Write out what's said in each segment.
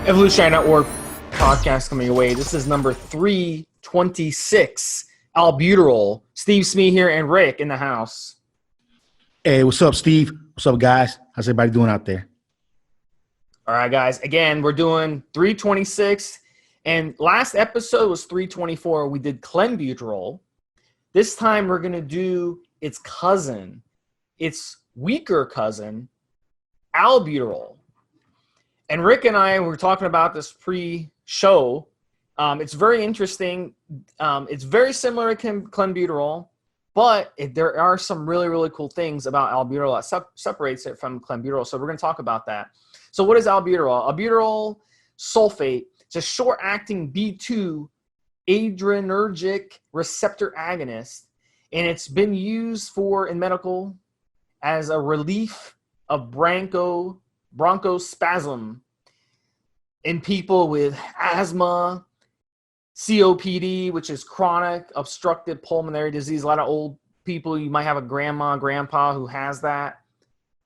Evolutionary Network podcast coming your way. This is number 326. Albuterol. Stevesmi here and Rick in the house. Hey, what's up, Steve? What's up, guys? How's everybody doing out there? All right, guys. Again, we're doing 326. And last episode was 324. We did clenbuterol. This time we're going to do its cousin, its weaker cousin, albuterol. And Rick and I were talking about this pre-show. It's very interesting. It's very similar to clenbuterol, but there are some really, really cool things about albuterol that separates it from clenbuterol. So we're going to talk about that. So what is albuterol? Albuterol sulfate. It's a short-acting B2 adrenergic receptor agonist, and it's been used in medical as a relief of bronchospasm in people with asthma, COPD, which is chronic obstructive pulmonary disease. A lot of old people, you might have a grandma, grandpa who has that.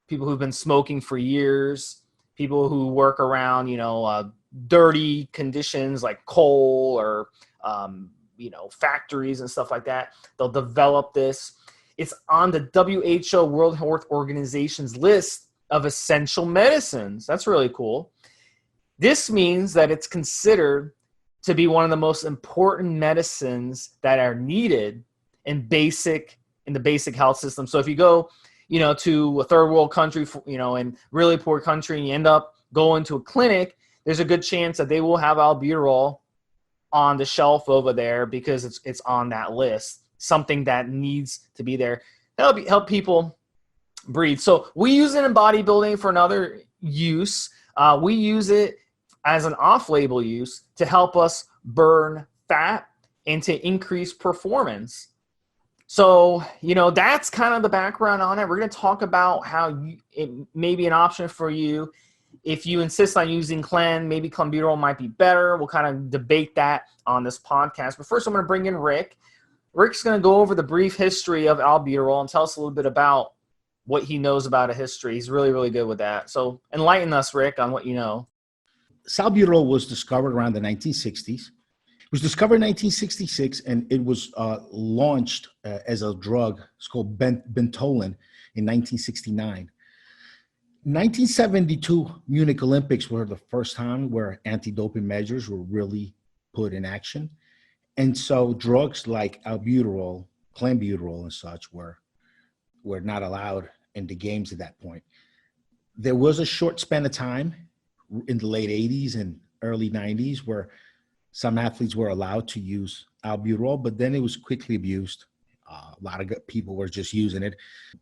People who've been smoking for years. People who work around, dirty conditions like coal or, factories and stuff like that. They'll develop this. It's on the WHO, World Health Organization's list of essential medicines. That's really cool. This means that it's considered to be one of the most important medicines that are needed in the basic health system. So if you go, to a third world country, in really poor country, and you end up going to a clinic, there's a good chance that they will have albuterol on the shelf over there because it's on that list, something that needs to be there. Help people breathe. So we use it in bodybuilding for another use. We use it as an off-label use to help us burn fat and to increase performance. So, that's kind of the background on it. We're going to talk about how it may be an option for you. If you insist on using maybe clenbuterol might be better. We'll kind of debate that on this podcast. But first, I'm going to bring in Rick. Rick's going to go over the brief history of albuterol and tell us a little bit about what he knows about a history. He's really, really good with that. So enlighten us, Rick, on what you know. Albuterol was discovered around the 1960s. It was discovered in 1966, and it was launched as a drug. It's called Bentolin in 1969. 1972 Munich Olympics were the first time where anti-doping measures were really put in action. And so drugs like albuterol, clenbuterol and such were not allowed in the games at that point. There was a short span of time in the late 80s and early 90s where some athletes were allowed to use albuterol, but then it was quickly abused. A lot of people were just using it.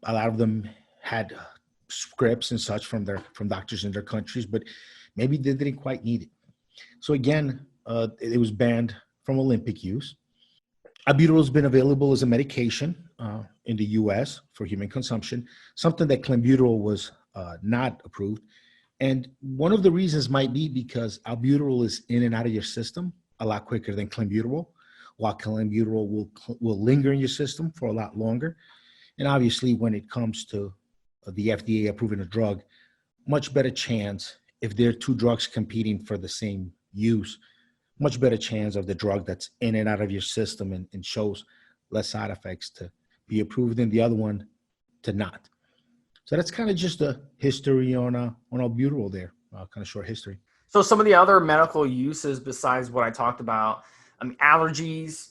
A lot of them had scripts and such from doctors in their countries, but maybe they didn't quite need it. So again, it was banned from Olympic use. Albuterol has been available as a medication in the U.S. for human consumption, something that clenbuterol was not approved. And one of the reasons might be because albuterol is in and out of your system a lot quicker than clenbuterol, while clenbuterol will linger in your system for a lot longer. And obviously, when it comes to the FDA approving a drug, much better chance, if there are two drugs competing for the same use, much better chance of the drug that's in and out of your system and shows less side effects to be approved than the other one to not. So that's kind of just a history on albuterol there, kind of short history. So some of the other medical uses besides what I talked about, allergies,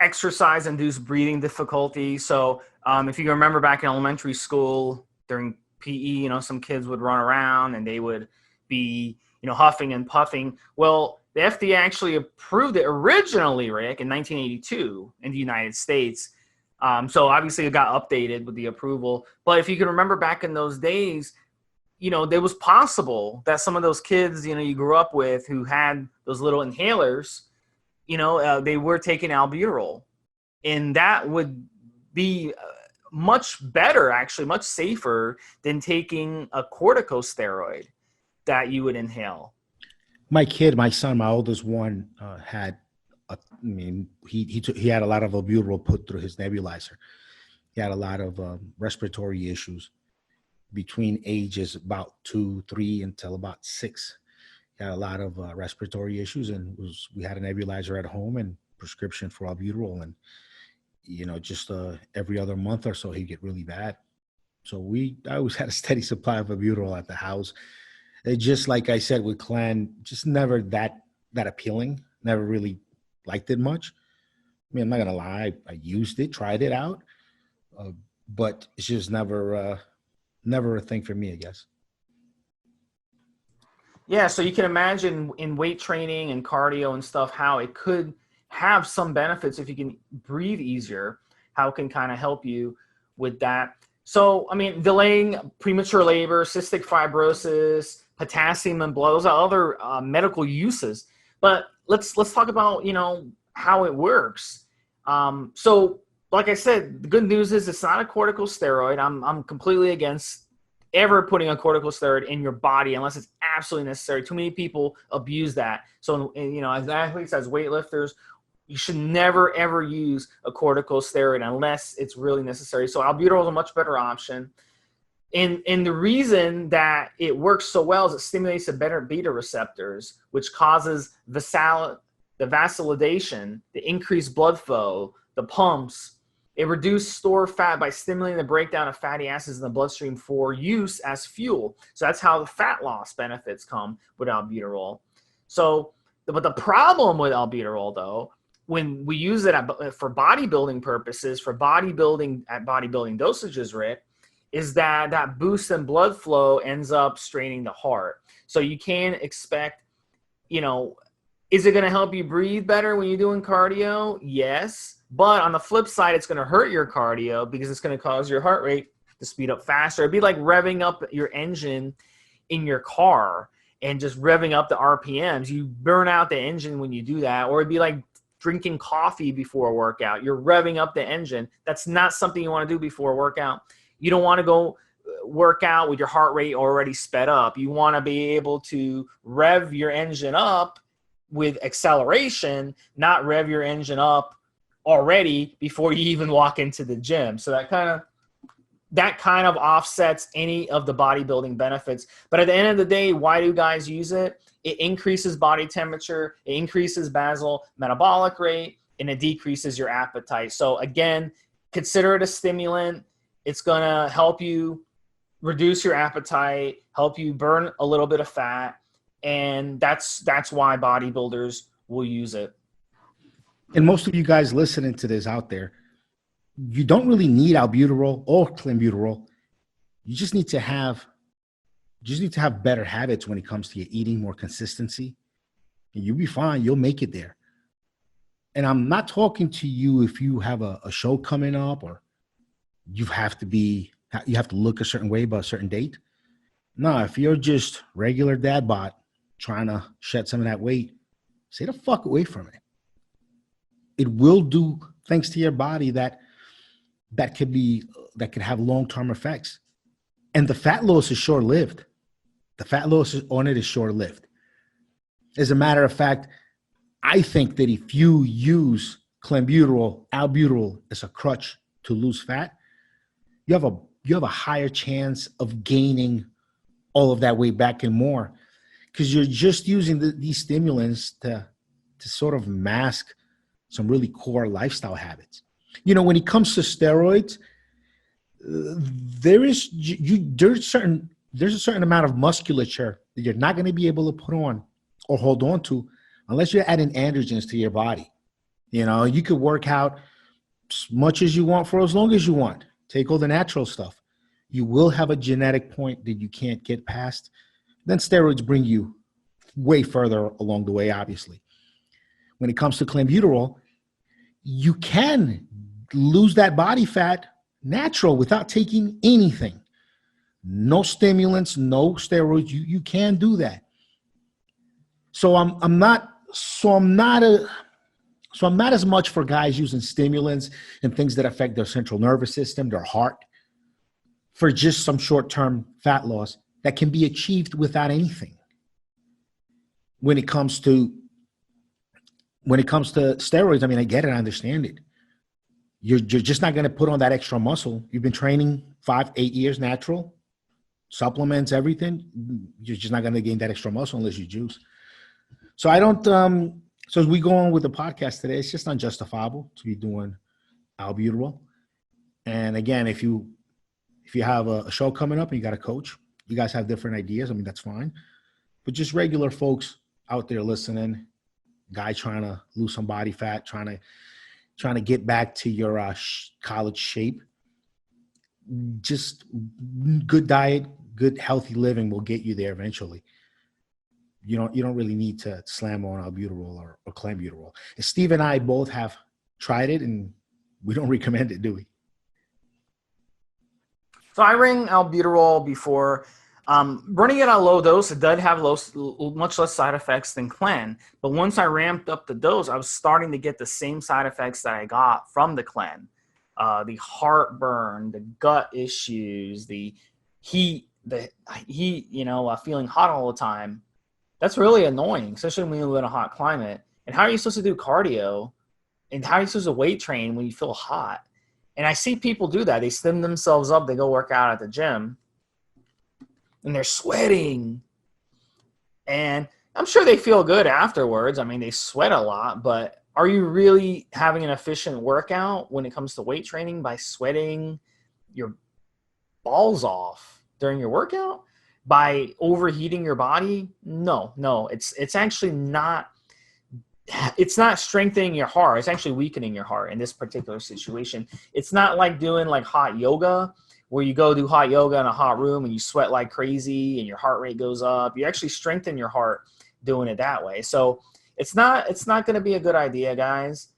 exercise-induced breathing difficulty. So if you remember back in elementary school during PE, some kids would run around and they would be, huffing and puffing. Well, the FDA actually approved it originally, Rick, in 1982 in the United States. So obviously it got updated with the approval. But if you can remember back in those days, it was possible that some of those kids, you grew up with who had those little inhalers, they were taking albuterol. And that would be much better, actually, much safer than taking a corticosteroid that you would inhale. My son, my oldest one, had he had a lot of albuterol put through his nebulizer. He had a lot of respiratory issues between ages about 2, 3 until about 6. Had a lot of respiratory issues, and we had a nebulizer at home and prescription for albuterol, and just every other month or so he'd get really bad. So I always had a steady supply of albuterol at the house. It just, like I said, with Clan, just never that appealing. Never really liked it much. I mean, I'm not gonna lie, I used it, tried it out, but it's just never a thing for me, I guess. Yeah, so you can imagine in weight training and cardio and stuff how it could have some benefits if you can breathe easier, how it can kind of help you with that. So, I mean, delaying premature labor, cystic fibrosis, potassium in blood, those are other medical uses. But let's talk about, how it works. So, like I said, the good news is it's not a corticosteroid. I'm completely against ever putting a corticosteroid in your body unless it's absolutely necessary. Too many people abuse that. So, as athletes, as weightlifters, you should never, ever use a corticosteroid unless it's really necessary. So albuterol is a much better option. And the reason that it works so well is it stimulates the better beta receptors, which causes the vasodilation, the increased blood flow, the pumps. It reduces stored fat by stimulating the breakdown of fatty acids in the bloodstream for use as fuel. So that's how the fat loss benefits come with albuterol. So, but the problem with albuterol, though, when we use it for bodybuilding purposes, for bodybuilding at bodybuilding dosages, Rick, is that boost in blood flow ends up straining the heart. So you can expect, is it going to help you breathe better when you're doing cardio? Yes. But on the flip side, it's going to hurt your cardio because it's going to cause your heart rate to speed up faster. It'd be like revving up your engine in your car and just revving up the RPMs. You burn out the engine when you do that. Or it'd be like drinking coffee before a workout. You're revving up the engine. That's not something you want to do before a workout. You don't want to go work out with your heart rate already sped up. You want to be able to rev your engine up with acceleration, not rev your engine up already before you even walk into the gym. So that kind of offsets any of the bodybuilding benefits. But at the end of the day, why do guys use it? It increases body temperature, it increases basal metabolic rate, and it decreases your appetite. So again, consider it a stimulant. It's going to help you reduce your appetite, help you burn a little bit of fat, and that's why bodybuilders will use it. And most of you guys listening to this out there, you don't really need albuterol or clenbuterol. You just need to have better habits when it comes to your eating, more consistency, and you'll be fine. You'll make it there. And I'm not talking to you if you have a show coming up or you have to look a certain way by a certain date. No, if you're just regular dad bod trying to shed some of that weight, stay the fuck away from it. It will do things to your body that could have long-term effects. And the fat loss is short-lived. The fat loss on it is short-lived. As a matter of fact, I think that if you use clenbuterol, albuterol as a crutch to lose fat, you have a higher chance of gaining all of that weight back and more, because you're just using these stimulants to sort of mask some really core lifestyle habits. When it comes to steroids, there's a certain amount of musculature that you're not going to be able to put on or hold on to unless you're adding androgens to your body. You could work out as much as you want for as long as you want. Take all the natural stuff. You will have a genetic point that you can't get past. Then steroids bring you way further along the way, obviously. When it comes to clenbuterol, you can lose that body fat natural without taking anything. No stimulants, no steroids. You can do that. So I'm not as much for guys using stimulants and things that affect their central nervous system, their heart, for just some short-term fat loss that can be achieved without anything. When it comes to steroids, I mean, I get it, I understand it. You're just not going to put on that extra muscle. You've been training 5-8 years natural, supplements, everything. You're just not going to gain that extra muscle unless you juice. So I don't. So as we go on with the podcast today, it's just unjustifiable to be doing albuterol. And again, if you have a show coming up and you got a coach, you guys have different ideas. I mean, that's fine. But just regular folks out there listening, guy trying to lose some body fat, trying to get back to your college shape. Just good diet, good healthy living will get you there eventually. You don't really need to slam on albuterol or clenbuterol. And Steve and I both have tried it, and we don't recommend it, do we? So I ran albuterol before. Running it at a low dose, it did have much less side effects than Clen. But once I ramped up the dose, I was starting to get the same side effects that I got from the Clen. The heartburn, the gut issues, the heat, feeling hot all the time. That's really annoying, especially when you live in a hot climate. And how are you supposed to do cardio? And how are you supposed to weight train when you feel hot? And I see people do that. They stim themselves up. They go work out at the gym. And they're sweating. And I'm sure they feel good afterwards. I mean, they sweat a lot. But are you really having an efficient workout when it comes to weight training by sweating your balls off during your workout? By overheating your body? No. It's actually not. It's not strengthening your heart. It's actually weakening your heart in this particular situation. It's not like doing like hot yoga where you go do hot yoga in a hot room and you sweat like crazy and your heart rate goes up. You actually strengthen your heart doing it that way. So it's not going to be a good idea, guys.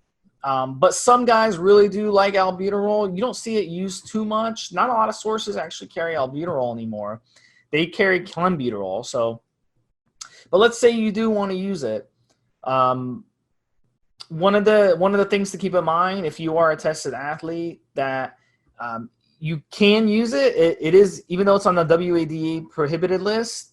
But some guys really do like albuterol. You don't see it used too much. Not a lot of sources actually carry albuterol anymore. They carry clenbuterol. So, but let's say you do want to use it. One of the things to keep in mind if you are a tested athlete that you can use it. It is, even though it's on the WADA prohibited list,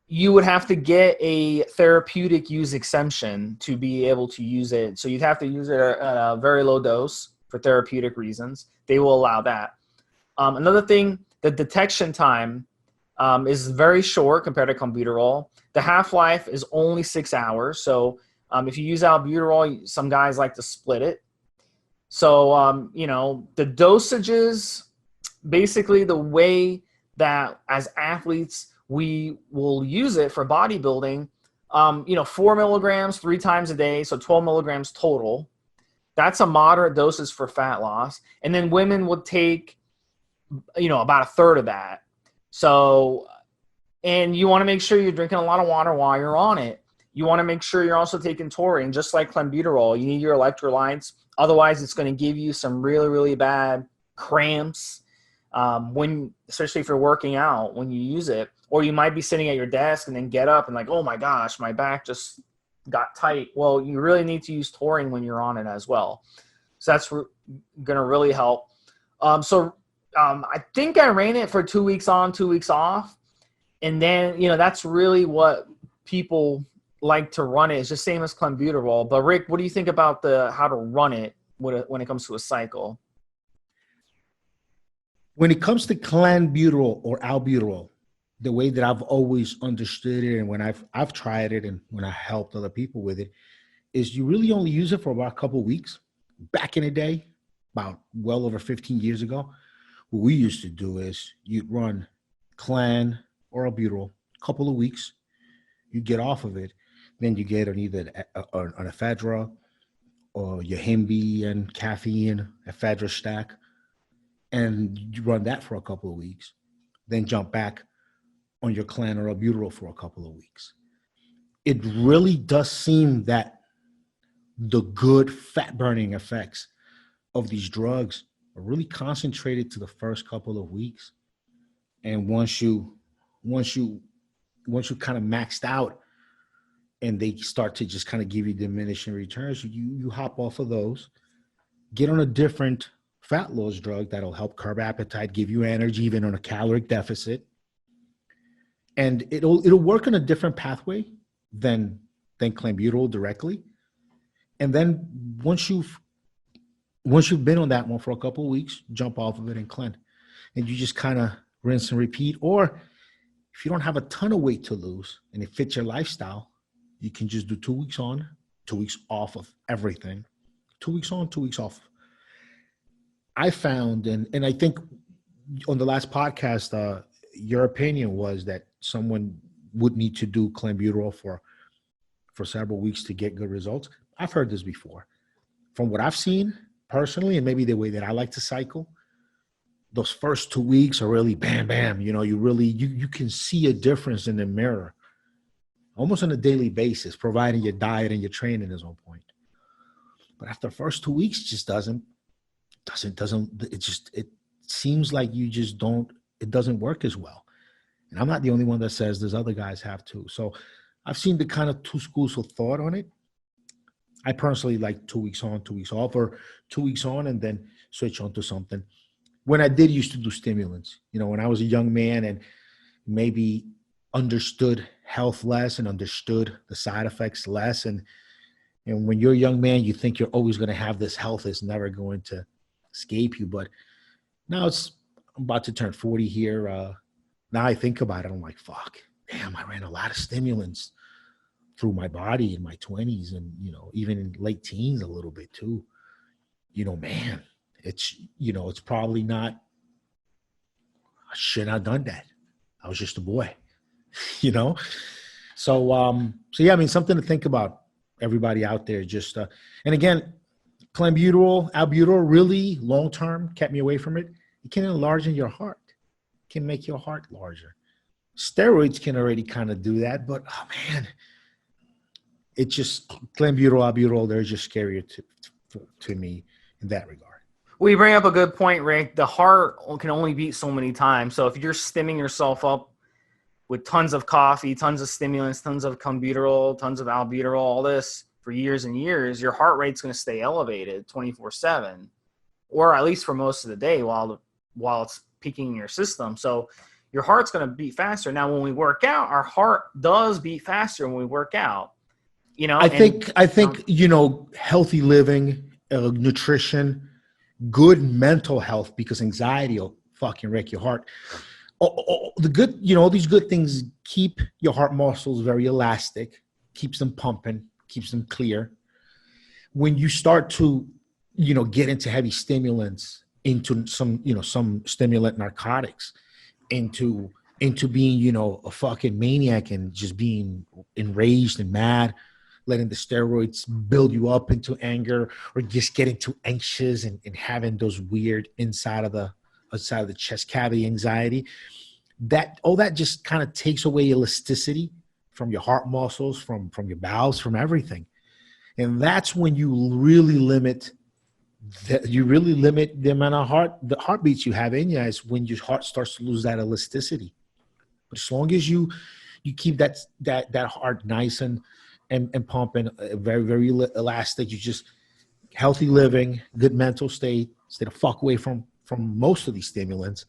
you would have to get a therapeutic use exemption to be able to use it. So you'd have to use it at a very low dose for therapeutic reasons. They will allow that. Another thing, the detection time is very short compared to clenbuterol. The half-life is only 6 hours. So if you use albuterol, some guys like to split it. So, the dosages, basically the way that as athletes we will use it for bodybuilding, 4 milligrams 3 times a day, so 12 milligrams total. That's a moderate dosage for fat loss. And then women would take, about a third of that. So, and you want to make sure you're drinking a lot of water while you're on it. You want to make sure you're also taking taurine, just like clenbuterol. You need your electrolytes. Otherwise, it's going to give you some really, really bad cramps especially if you're working out when you use it. Or you might be sitting at your desk and then get up and like, oh my gosh, my back just got tight. Well, you really need to use taurine when you're on it as well. So that's going to really help. I think I ran it for 2 weeks on, 2 weeks off. And then, that's really what people like to run it. It's just same as clenbuterol. But Rick, what do you think about how to run it when it comes to a cycle? When it comes to clenbuterol or albuterol, the way that I've always understood it, and when I've tried it, and when I helped other people with it, is you really only use it for about a couple of weeks. Back in the day, about well over 15 years ago, what we used to do is you'd run Clen or albuterol a couple of weeks, you get off of it, then you get on either an ephedra or your Himbi and caffeine ephedra stack, and you run that for a couple of weeks, then jump back on your Clen or albuterol for a couple of weeks. It really does seem that the good fat burning effects of these drugs are really concentrated to the first couple of weeks. And once you kind of maxed out and they start to just kind of give you diminishing returns, you hop off of those, get on a different fat loss drug that'll help curb appetite, give you energy even on a caloric deficit. And it'll work on a different pathway than clenbuterol directly. And then once you've been on that one for a couple of weeks, jump off of it and Clen. And you just kind of rinse and repeat. Or if you don't have a ton of weight to lose and it fits your lifestyle, You can just do 2 weeks on, 2 weeks off of everything. 2 weeks on, 2 weeks off. I found, and I think on the last podcast, your opinion was that someone would need to do clenbuterol for several weeks to get good results. I've heard this before. From what I've seen personally, and maybe the way that I like to cycle, those first 2 weeks are really bam, bam. You know, you can see a difference in the mirror almost on a daily basis, providing your diet and your training is on point. But after the first 2 weeks, it just doesn't, it seems like it doesn't work as well. And I'm not the only one that says there's other guys have too. So I've seen the kind of two schools of thought on it. I personally like 2 weeks on, 2 weeks off, or 2 weeks on and then switch on to something. When I did used to do stimulants, you know, when I was a young man and maybe understood health less and understood the side effects less. And when you're a young man, you think you're always going to have this health is never going to escape you. But now I'm about to turn 40 here. Now I think about it, I'm like, fuck, damn, I ran a lot of stimulants through my body in my 20s and, you know, even in late teens a little bit too. You know, man, it's probably not, I shouldn't have done that. I was just a boy, you know? So yeah, I mean, something to think about, everybody out there. Just, and again, clenbuterol, albuterol really long-term kept me away from it. It can enlarge your heart. It can make your heart larger. Steroids can already kind of do that, but oh man, it just, clenbuterol, albuterol, they're just scarier to me in that regard. Well, you bring up a good point, Rick. The heart can only beat so many times. So if you're stimming yourself up with tons of coffee, tons of stimulants, tons of clenbuterol, tons of albuterol, all this for years and years, your heart rate's going to stay elevated 24/7, or at least for most of the day while it's peaking in your system. So your heart's going to beat faster. Now, when we work out, our heart does beat faster when we work out. You know, I think you know, healthy living, nutrition, good mental health, because anxiety will fucking wreck your heart. The good, you know, all these good things keep your heart muscles very elastic, keeps them pumping, keeps them clear. When you start to, you know, get into heavy stimulants, into some stimulant narcotics, into being, you know, a fucking maniac and just being enraged and mad, letting the steroids build you up into anger, or just getting too anxious and having those weird outside of the chest cavity anxiety, that all that just kind of takes away elasticity from your heart muscles, from your valves, from everything. And that's when you really limit the amount of heartbeats you have in you, is when your heart starts to lose that elasticity. But as long as you keep that heart nice and pumping, very, very elastic, you just healthy living, good mental state, stay the fuck away from most of these stimulants.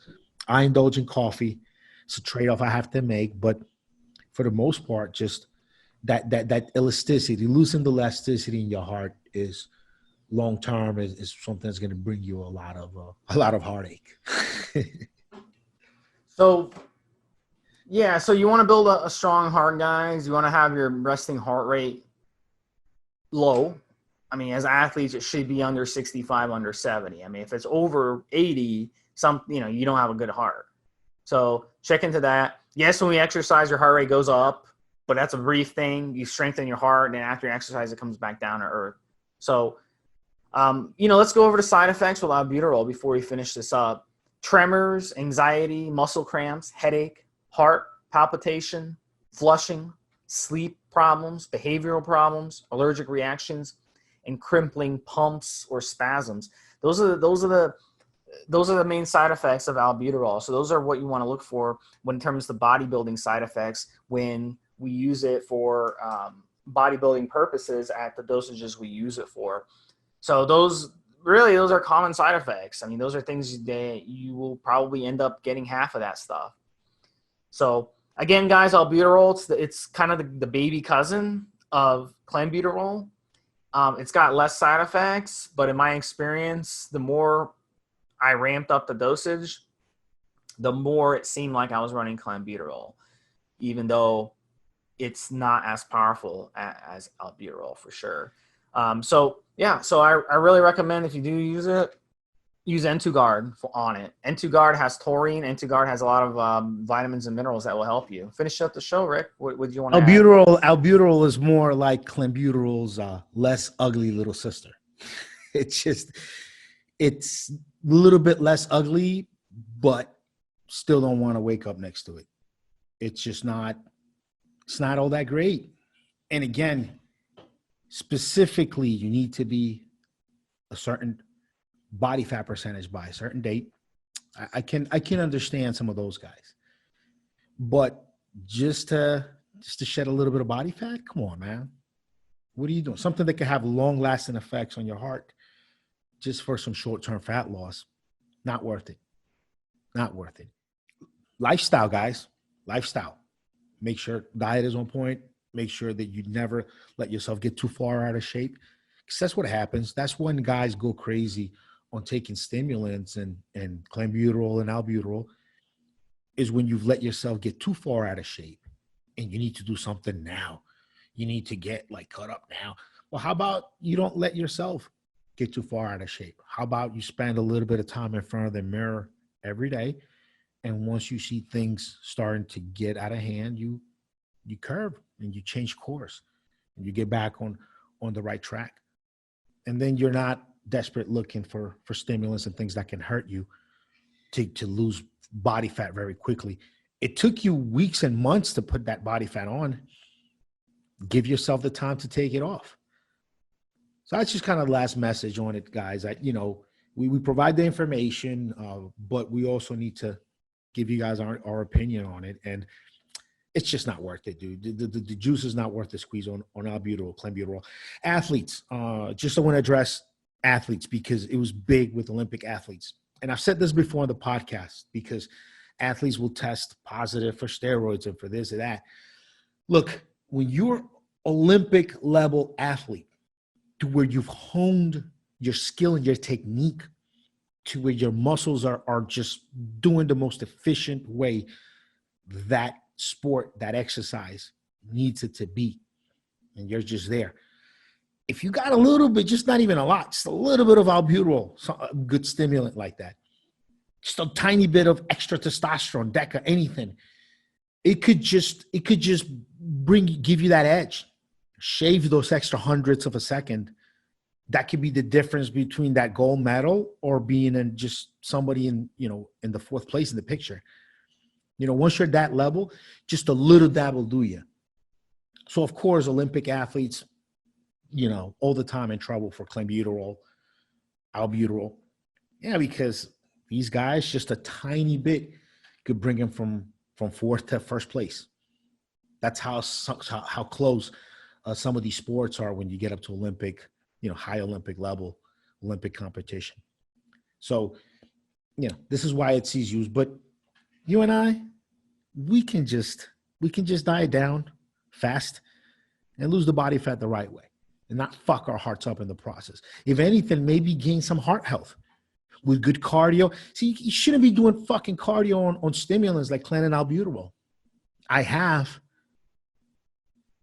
I indulge in coffee. It's a trade-off I have to make, but for the most part, just that elasticity, losing the elasticity in your heart is long-term is something that's going to bring you a lot of heartache. So yeah, so you want to build a strong heart, guys. You want to have your resting heart rate low. I mean, as athletes, it should be under 65, under 70. I mean, if it's over 80, you don't have a good heart. So check into that. Yes, when we exercise, your heart rate goes up, but that's a brief thing. You strengthen your heart, and after you exercise, it comes back down to earth. So, let's go over the side effects with albuterol before we finish this up. Tremors, anxiety, muscle cramps, headache, heart palpitation, flushing, sleep problems, behavioral problems, allergic reactions, and crippling pumps or spasms. Those are the main side effects of albuterol. So those are what you want to look for when in terms of the bodybuilding side effects when we use it for bodybuilding purposes at the dosages we use it for. So those are common side effects. I mean, those are things that you will probably end up getting half of that stuff. So again, guys, albuterol, it's kind of the baby cousin of clenbuterol. It's got less side effects, but in my experience, the more I ramped up the dosage, the more it seemed like I was running clenbuterol, even though it's not as powerful as albuterol for sure. So I really recommend if you do use it, use N2Guard on it. N2Guard has taurine. N2Guard has a lot of vitamins and minerals that will help you. Finish up the show, Rick. What do you want to add? Albuterol is more like clenbuterol's less ugly little sister. It's a little bit less ugly, but still don't want to wake up next to it. It's not all that great. And again, specifically, you need to be a certain body fat percentage by a certain date. I can understand some of those guys, but just to shed a little bit of body fat, come on, man. What are you doing? Something that could have long lasting effects on your heart just for some short-term fat loss. Not worth it. Not worth it. Lifestyle, guys. Lifestyle. Make sure diet is on point. Make sure that you never let yourself get too far out of shape. Because that's what happens. That's when guys go crazy on taking stimulants and clenbuterol and albuterol, is when you've let yourself get too far out of shape and you need to do something now. You need to get like cut up now. Well, how about you don't let yourself get too far out of shape? How about you spend a little bit of time in front of the mirror every day, and once you see things starting to get out of hand, you curve and you change course and you get back on the right track. And then you're not desperate looking for stimulants and things that can hurt you to lose body fat very quickly. It took you weeks and months to put that body fat on. Give yourself the time to take it off. So that's just kind of the last message on it, guys. We provide the information, but we also need to give you guys our opinion on it. And it's just not worth it, dude. The juice is not worth the squeeze on albuterol, clenbuterol. Athletes, just I want to address athletes because it was big with Olympic athletes. And I've said this before on the podcast because athletes will test positive for steroids and for this or that. Look, when you're Olympic level athlete to where you've honed your skill and your technique to where your muscles are just doing the most efficient way that sport, that exercise needs it to be, and you're just there. If you got a little bit, just not even a lot, just a little bit of albuterol, a good stimulant like that, just a tiny bit of extra testosterone, DECA, anything, it could just give you that edge, shave those extra hundredths of a second. That could be the difference between that gold medal or being in just somebody in the fourth place in the picture. Once you're at that level, just a little dab will do you. So of course, Olympic athletes, all the time in trouble for clenbuterol, albuterol. Yeah, because these guys, just a tiny bit could bring them from fourth to first place. That's how close some of these sports are when you get up to Olympic, high Olympic level, Olympic competition. So, this is why it sees used. But you and I, we can just diet down fast and lose the body fat the right way and not fuck our hearts up in the process. If anything, maybe gain some heart health with good cardio. See, you shouldn't be doing fucking cardio on stimulants like clen and albuterol. I have.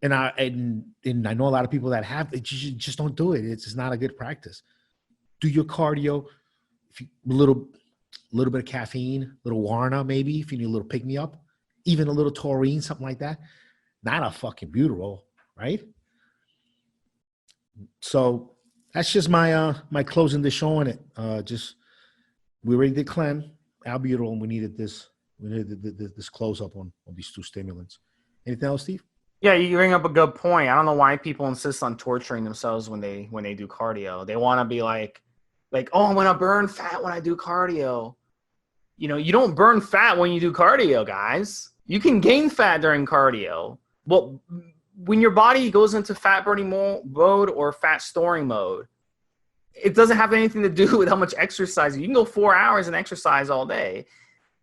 And I know a lot of people that have it. Just don't do it. It's not a good practice. Do your cardio. A little bit of caffeine, a little Warna maybe if you need a little pick me up, even a little taurine, something like that. Not a fucking butyrol, right? So that's just my closing the show on it. We already did clen, albuterol, and we needed this close up on these two stimulants. Anything else, Steve? Yeah, you bring up a good point. I don't know why people insist on torturing themselves when they do cardio. They want to be like, oh, I'm going to burn fat when I do cardio. You don't burn fat when you do cardio, guys. You can gain fat during cardio. Well, when your body goes into fat burning mode or fat storing mode, it doesn't have anything to do with how much exercise. You can go 4 hours and exercise all day.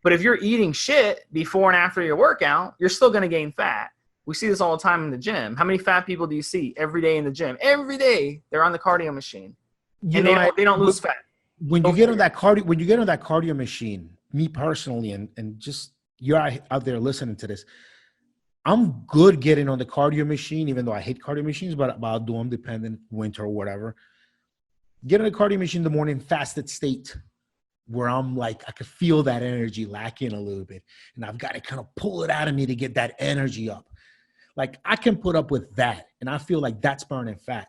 But if you're eating shit before and after your workout, you're still going to gain fat. We see this all the time in the gym. How many fat people do you see every day in the gym? Every day they're on the cardio machine, and they don't lose fat. When you get on that cardio machine, me personally, and just you're out there listening to this, I'm good getting on the cardio machine, even though I hate cardio machines, but I'll do them depending winter or whatever. Get on the cardio machine in the morning, fasted state, where I'm like, I could feel that energy lacking a little bit. And I've got to kind of pull it out of me to get that energy up. Like I can put up with that. And I feel like that's burning fat.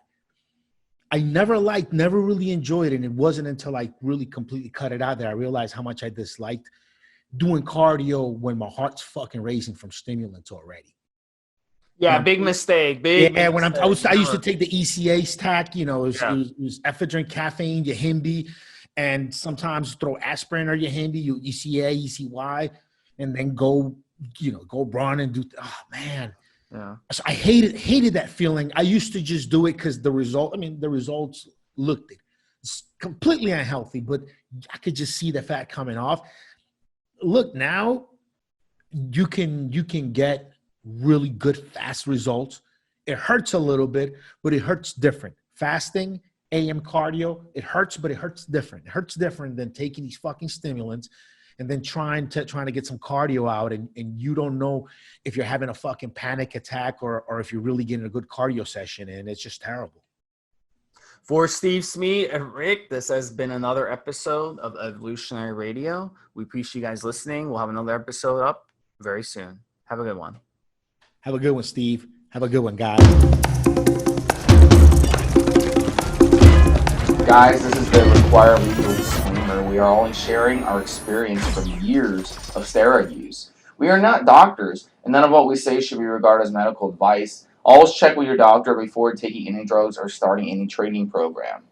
I never really enjoyed it. And it wasn't until I really completely cut it out that I realized how much I disliked doing cardio when my heart's fucking racing from stimulants already. Yeah, big mistake. Big when mistake. I used to take the ECA stack, you know, it was ephedrine, caffeine, Yahimbi, and sometimes throw aspirin or Yahimbi, you ECA, ECY, and then go run and do. Oh man, yeah. So I hated that feeling. I used to just do it because the results looked it. It's completely unhealthy, but I could just see the fat coming off. Look, now you can get really good fast results. It hurts a little bit, but it hurts different. Fasting, AM cardio, it hurts, but it hurts different. It hurts different than taking these fucking stimulants and then trying to get some cardio out, and you don't know if you're having a fucking panic attack or if you're really getting a good cardio session, and it's just terrible. For Stevesmi and Rick, this has been another episode of Evolutionary Radio. We appreciate you guys listening. We'll have another episode up very soon. Have a good one. Have a good one, Steve. Have a good one, guys. Guys, this is the required legal disclaimer. We are only sharing our experience from years of steroid use. We are not doctors, and none of what we say should be regarded as medical advice. Always check with your doctor before taking any drugs or starting any training program.